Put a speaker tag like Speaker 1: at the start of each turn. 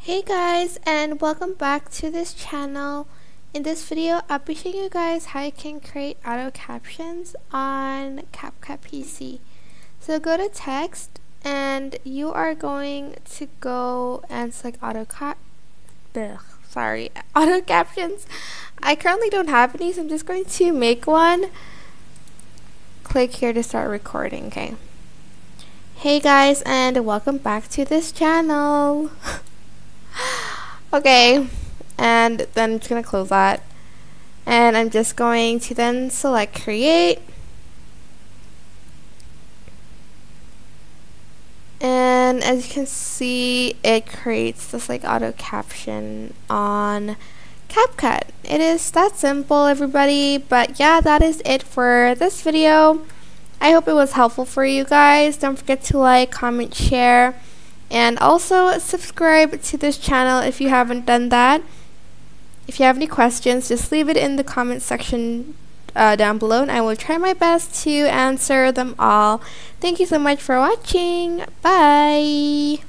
Speaker 1: Hey guys, and welcome back to this channel. In this video I'll be showing you guys how you can create auto captions on CapCut PC. So go to text and you are going to go and select auto captions. I currently don't have any, so I'm just going to make one. Click here to start recording. Okay. Hey guys, and welcome back to this channel. Okay, and then I'm just gonna close that, and I'm just going to then select create, and as you can see, it creates this like auto caption on CapCut. It is that simple, everybody. But yeah, that is it for this video. I hope it was helpful for you guys. Don't forget to like, comment, share, and also subscribe to this channel if you haven't done that. If you have any questions, just leave it in the comment section down below, and I will try my best to answer them all. Thank you so much for watching. Bye!